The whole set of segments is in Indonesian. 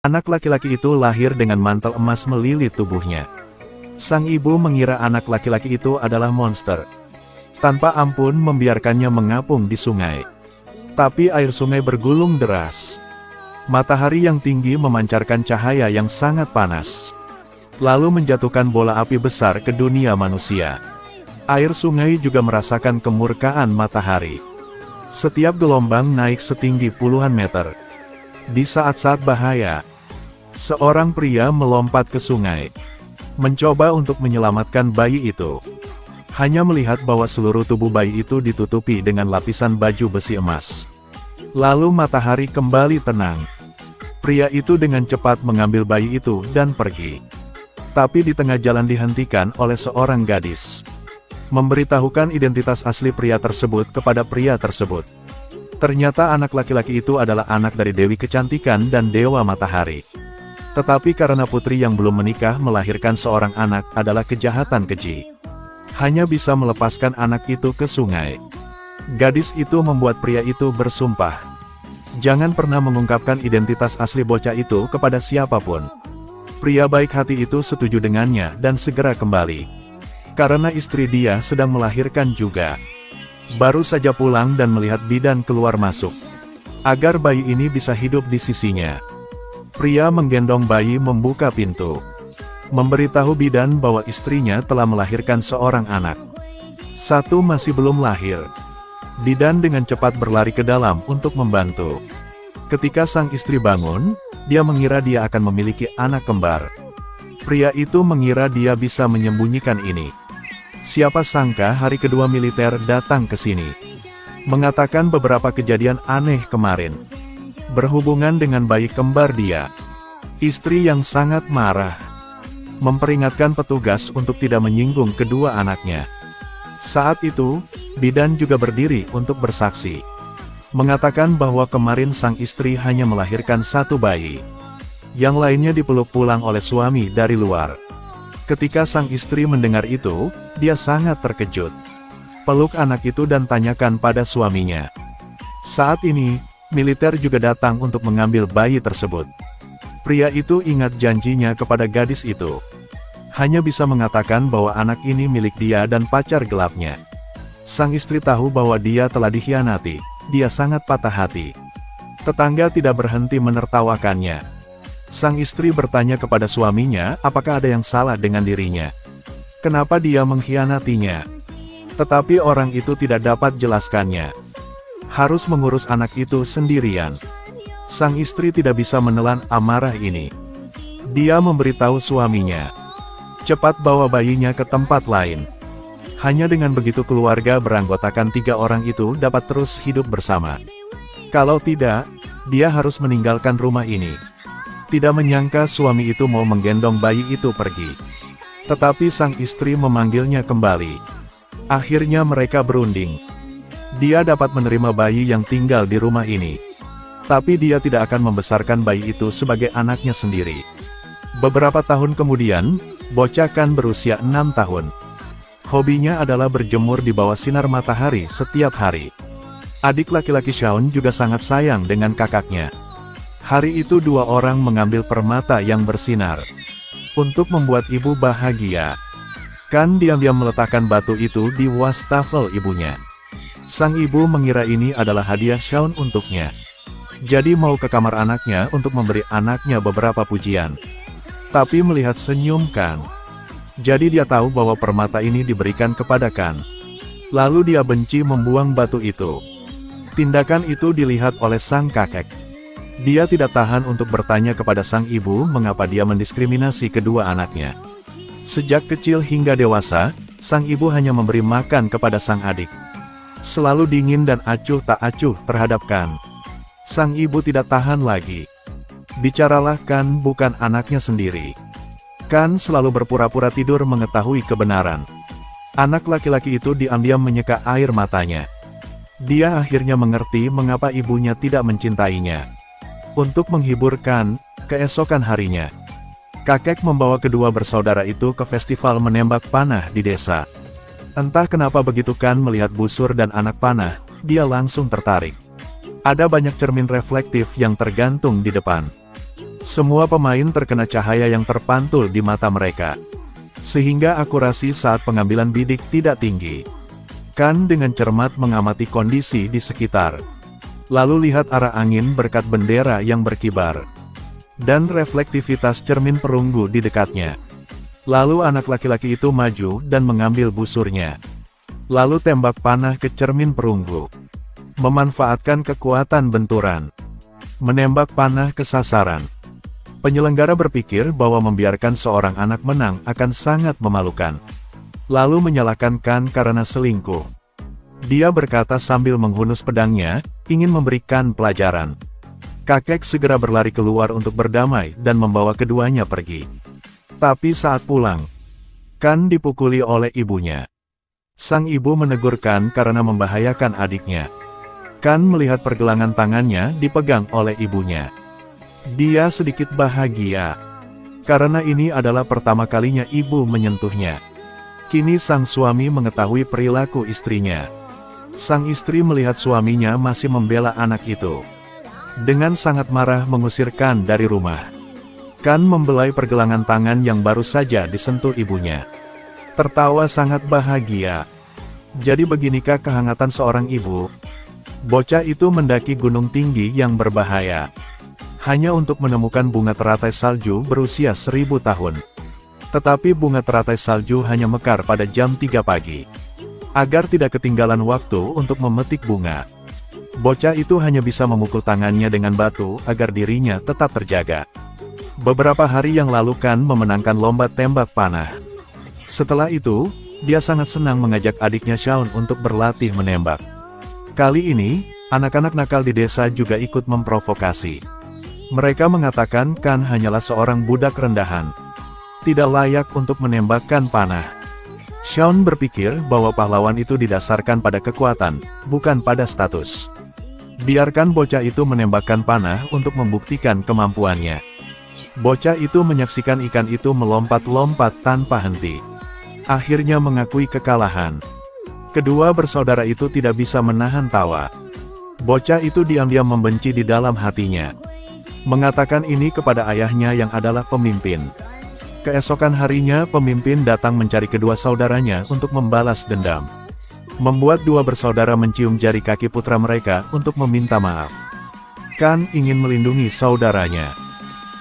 Anak laki-laki itu lahir dengan mantel emas melilit tubuhnya. Sang ibu mengira anak laki-laki itu adalah monster. Tanpa ampun membiarkannya mengapung di sungai. Tapi air sungai bergulung deras. Matahari yang tinggi memancarkan cahaya yang sangat panas. Lalu menjatuhkan bola api besar ke dunia manusia. Air sungai juga merasakan kemurkaan matahari. Setiap gelombang naik setinggi puluhan meter. Di saat-saat bahaya, seorang pria melompat ke sungai. Mencoba untuk menyelamatkan bayi itu. Hanya melihat bahwa seluruh tubuh bayi itu ditutupi dengan lapisan baju besi emas. Lalu matahari kembali tenang. Pria itu dengan cepat mengambil bayi itu dan pergi. Tapi di tengah jalan dihentikan oleh seorang gadis. Memberitahukan identitas asli pria tersebut kepada pria tersebut. Ternyata anak laki-laki itu adalah anak dari Dewi Kecantikan dan Dewa Matahari. Tetapi karena putri yang belum menikah melahirkan seorang anak adalah kejahatan keji. Hanya bisa melepaskan anak itu ke sungai. Gadis itu membuat pria itu bersumpah. Jangan pernah mengungkapkan identitas asli bocah itu kepada siapapun. Pria baik hati itu setuju dengannya dan segera kembali. Karena istri dia sedang melahirkan juga. Baru saja pulang dan melihat bidan keluar masuk. Agar bayi ini bisa hidup di sisinya. Pria menggendong bayi membuka pintu. Memberitahu bidan bahwa istrinya telah melahirkan seorang anak. Satu masih belum lahir. Bidan dengan cepat berlari ke dalam untuk membantu. Ketika sang istri bangun, dia mengira dia akan memiliki anak kembar. Pria itu mengira dia bisa menyembunyikan ini. Siapa sangka hari kedua militer datang ke sini. Mengatakan beberapa kejadian aneh kemarin. Berhubungan dengan bayi kembar dia. Istri yang sangat marah. Memperingatkan petugas untuk tidak menyinggung kedua anaknya. Saat itu, bidan juga berdiri untuk bersaksi. Mengatakan bahwa kemarin sang istri hanya melahirkan satu bayi. Yang lainnya dipeluk pulang oleh suami dari luar. Ketika sang istri mendengar itu, dia sangat terkejut. Peluk anak itu dan tanyakan pada suaminya. Saat ini, militer juga datang untuk mengambil bayi tersebut. Pria itu ingat janjinya kepada gadis itu. Hanya bisa mengatakan bahwa anak ini milik dia dan pacar gelapnya. Sang istri tahu bahwa dia telah dikhianati. Dia sangat patah hati. Tetangga tidak berhenti menertawakannya. Sang istri bertanya kepada suaminya apakah ada yang salah dengan dirinya. Kenapa dia mengkhianatinya? Tetapi orang itu tidak dapat jelaskannya. Harus mengurus anak itu sendirian. Sang istri tidak bisa menelan amarah ini. Dia memberitahu suaminya. Cepat bawa bayinya ke tempat lain. Hanya dengan begitu keluarga beranggotakan 3 orang itu dapat terus hidup bersama. Kalau tidak, dia harus meninggalkan rumah ini. Tidak menyangka suami itu mau menggendong bayi itu pergi. Tetapi sang istri memanggilnya kembali. Akhirnya mereka berunding. Dia dapat menerima bayi yang tinggal di rumah ini. Tapi dia tidak akan membesarkan bayi itu sebagai anaknya sendiri. Beberapa tahun kemudian, bocah Kan berusia 6 tahun. Hobinya adalah berjemur di bawah sinar matahari setiap hari. Adik laki-laki Shaun juga sangat sayang dengan kakaknya. Hari itu 2 orang mengambil permata yang bersinar. Untuk membuat ibu bahagia. Kan diam-diam meletakkan batu itu di wastafel ibunya. Sang ibu mengira ini adalah hadiah Shaun untuknya. Jadi mau ke kamar anaknya untuk memberi anaknya beberapa pujian. Tapi melihat senyum Kan. Jadi dia tahu bahwa permata ini diberikan kepada Kan. Lalu dia benci membuang batu itu. Tindakan itu dilihat oleh sang kakek. Dia tidak tahan untuk bertanya kepada sang ibu mengapa dia mendiskriminasi kedua anaknya. Sejak kecil hingga dewasa, sang ibu hanya memberi makan kepada sang adik. Selalu dingin dan acuh tak acuh terhadap Kan. Sang ibu tidak tahan lagi. Bicaralah Kan bukan anaknya sendiri. Kan selalu berpura-pura tidur mengetahui kebenaran. Anak laki-laki itu diam-diam menyeka air matanya. Dia akhirnya mengerti mengapa ibunya tidak mencintainya. Untuk menghibur Kan, keesokan harinya, kakek membawa kedua bersaudara itu ke festival menembak panah di desa. Entah kenapa begitu Kan melihat busur dan anak panah, dia langsung tertarik. Ada banyak cermin reflektif yang tergantung di depan. Semua pemain terkena cahaya yang terpantul di mata mereka, sehingga akurasi saat pengambilan bidik tidak tinggi. Kan dengan cermat mengamati kondisi di sekitar. Lalu lihat arah angin berkat bendera yang berkibar. Dan reflektivitas cermin perunggu di dekatnya. Lalu anak laki-laki itu maju dan mengambil busurnya. Lalu tembak panah ke cermin perunggu. Memanfaatkan kekuatan benturan. Menembak panah ke sasaran. Penyelenggara berpikir bahwa membiarkan seorang anak menang akan sangat memalukan. Lalu menyalahkan Kan karena selingkuh. Dia berkata sambil menghunus pedangnya, ingin memberikan pelajaran. Kakek segera berlari keluar untuk berdamai dan membawa keduanya pergi. Tapi saat pulang, Kan dipukuli oleh ibunya. Sang ibu menegur Kan karena membahayakan adiknya. Kan melihat pergelangan tangannya dipegang oleh ibunya. Dia sedikit bahagia, karena ini adalah pertama kalinya ibu menyentuhnya. Kini sang suami mengetahui perilaku istrinya. Sang istri melihat suaminya masih membela anak itu. Dengan sangat marah mengusir Kan dari rumah. Kan membelai pergelangan tangan yang baru saja disentuh ibunya. Tertawa sangat bahagia. Jadi beginikah kehangatan seorang ibu? Bocah itu mendaki gunung tinggi yang berbahaya. Hanya untuk menemukan bunga teratai salju berusia 1000 tahun. Tetapi bunga teratai salju hanya mekar pada jam 3 pagi. Agar tidak ketinggalan waktu untuk memetik bunga, bocah itu hanya bisa memukul tangannya dengan batu agar dirinya tetap terjaga. Beberapa hari yang lalu Kan memenangkan lomba tembak panah. Setelah itu, dia sangat senang mengajak adiknya Shaun untuk berlatih menembak. Kali ini, anak-anak nakal di desa juga ikut memprovokasi. Mereka mengatakan Kan hanyalah seorang budak rendahan, tidak layak untuk menembakkan panah. Shaun berpikir bahwa pahlawan itu didasarkan pada kekuatan, bukan pada status. Biarkan bocah itu menembakkan panah untuk membuktikan kemampuannya. Bocah itu menyaksikan ikan itu melompat-lompat tanpa henti. Akhirnya mengakui kekalahan. Kedua bersaudara itu tidak bisa menahan tawa. Bocah itu diam-diam membenci di dalam hatinya. Mengatakan ini kepada ayahnya yang adalah pemimpin. Keesokan harinya pemimpin datang mencari kedua saudaranya untuk membalas dendam. Membuat dua bersaudara mencium jari kaki putra mereka untuk meminta maaf. Kan ingin melindungi saudaranya.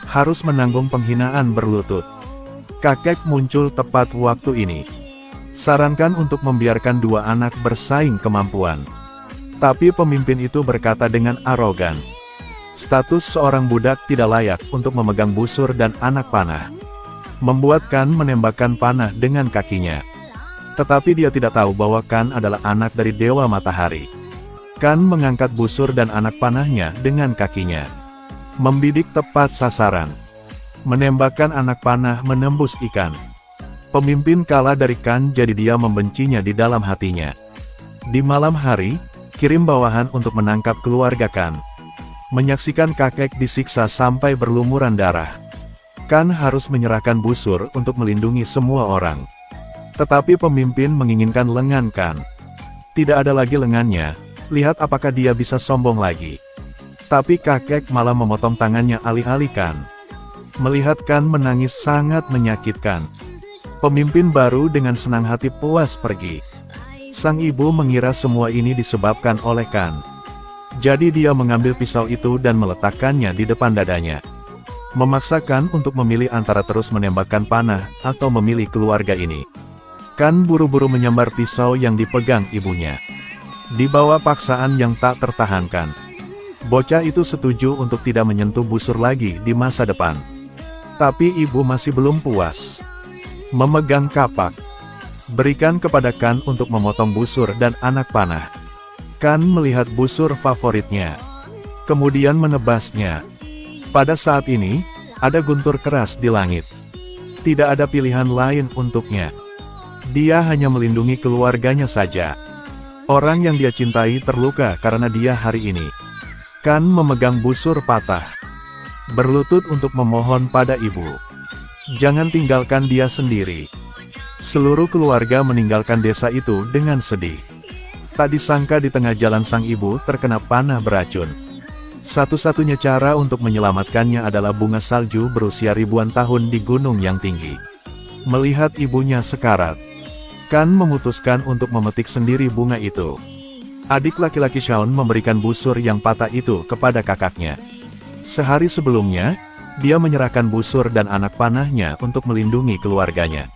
Harus menanggung penghinaan berlutut. Kakek muncul tepat waktu ini. Sarankan untuk membiarkan dua anak bersaing kemampuan. Tapi pemimpin itu berkata dengan arogan. Status seorang budak tidak layak untuk memegang busur dan anak panah. Membuat Kan menembakkan panah dengan kakinya. Tetapi dia tidak tahu bahwa Kan adalah anak dari Dewa Matahari. Kan mengangkat busur dan anak panahnya dengan kakinya. Membidik tepat sasaran. Menembakkan anak panah menembus ikan. Pemimpin kalah dari Kan jadi dia membencinya di dalam hatinya. Di malam hari, kirim bawahan untuk menangkap keluarga Kan. Menyaksikan kakek disiksa sampai berlumuran darah. Kan harus menyerahkan busur untuk melindungi semua orang. Tetapi pemimpin menginginkan lengan Kan. Tidak ada lagi lengannya, lihat apakah dia bisa sombong lagi. Tapi kakek malah memotong tangannya alih-alih Kan. Melihat Kan menangis sangat menyakitkan. Pemimpin baru dengan senang hati puas pergi. Sang ibu mengira semua ini disebabkan oleh Kan. Jadi dia mengambil pisau itu dan meletakkannya di depan dadanya. Memaksakan untuk memilih antara terus menembakkan panah, atau memilih keluarga ini. Kan buru-buru menyambar pisau yang dipegang ibunya. Di bawah paksaan yang tak tertahankan. Bocah itu setuju untuk tidak menyentuh busur lagi di masa depan. Tapi ibu masih belum puas. Memegang kapak. Berikan kepada Kan untuk memotong busur dan anak panah. Kan melihat busur favoritnya. Kemudian menebasnya. Pada saat ini, ada guntur keras di langit. Tidak ada pilihan lain untuknya. Dia hanya melindungi keluarganya saja. Orang yang dia cintai terluka karena dia hari ini. Kan memegang busur patah. Berlutut untuk memohon pada ibu. Jangan tinggalkan dia sendiri. Seluruh keluarga meninggalkan desa itu dengan sedih. Tak disangka di tengah jalan sang ibu terkena panah beracun. Satu-satunya cara untuk menyelamatkannya adalah bunga salju berusia ribuan tahun di gunung yang tinggi. Melihat ibunya sekarat, Kan memutuskan untuk memetik sendiri bunga itu. Adik laki-laki Shaun memberikan busur yang patah itu kepada kakaknya. Sehari sebelumnya, dia menyerahkan busur dan anak panahnya untuk melindungi keluarganya.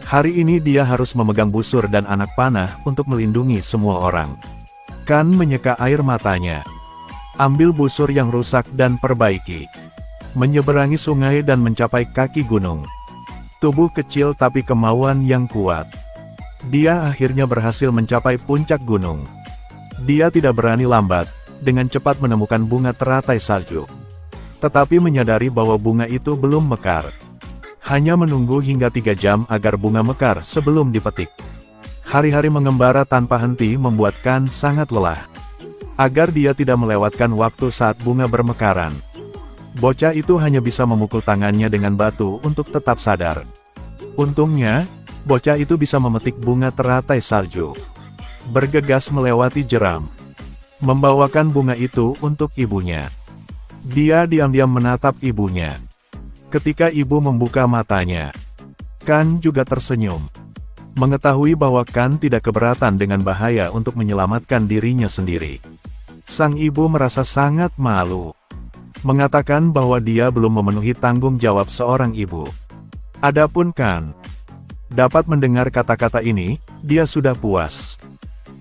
Hari ini dia harus memegang busur dan anak panah untuk melindungi semua orang. Kan menyeka air matanya. Ambil busur yang rusak dan perbaiki. Menyeberangi sungai dan mencapai kaki gunung. Tubuh kecil tapi kemauan yang kuat. Dia akhirnya berhasil mencapai puncak gunung. Dia tidak berani lambat, dengan cepat menemukan bunga teratai salju. Tetapi menyadari bahwa bunga itu belum mekar. Hanya menunggu hingga 3 jam agar bunga mekar sebelum dipetik. Hari-hari mengembara tanpa henti membuat Kan sangat lelah. Agar dia tidak melewatkan waktu saat bunga bermekaran, bocah itu hanya bisa memukul tangannya dengan batu untuk tetap sadar. Untungnya, bocah itu bisa memetik bunga teratai salju. Bergegas melewati jeram. Membawakan bunga itu untuk ibunya. Dia diam-diam menatap ibunya. Ketika ibu membuka matanya, Kan juga tersenyum. Mengetahui bahwa Kan tidak keberatan dengan bahaya untuk menyelamatkan dirinya sendiri. Sang ibu merasa sangat malu. Mengatakan bahwa dia belum memenuhi tanggung jawab seorang ibu. Adapun Kan dapat mendengar kata-kata ini, dia sudah puas.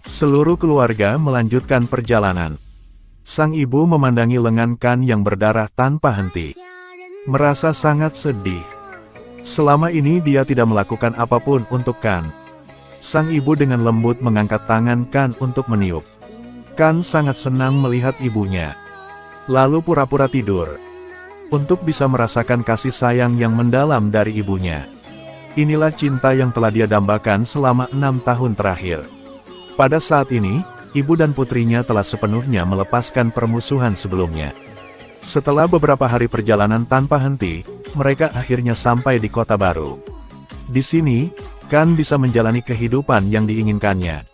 Seluruh keluarga melanjutkan perjalanan. Sang ibu memandangi lengan Kan yang berdarah tanpa henti. Merasa sangat sedih. Selama ini dia tidak melakukan apapun untuk Kan. Sang ibu dengan lembut mengangkat tangan Kan untuk meniup. Kan sangat senang melihat ibunya. Lalu pura-pura tidur. Untuk bisa merasakan kasih sayang yang mendalam dari ibunya. Inilah cinta yang telah dia dambakan selama 6 tahun terakhir. Pada saat ini, ibu dan putrinya telah sepenuhnya melepaskan permusuhan sebelumnya. Setelah beberapa hari perjalanan tanpa henti, mereka akhirnya sampai di kota baru. Di sini, Kan bisa menjalani kehidupan yang diinginkannya.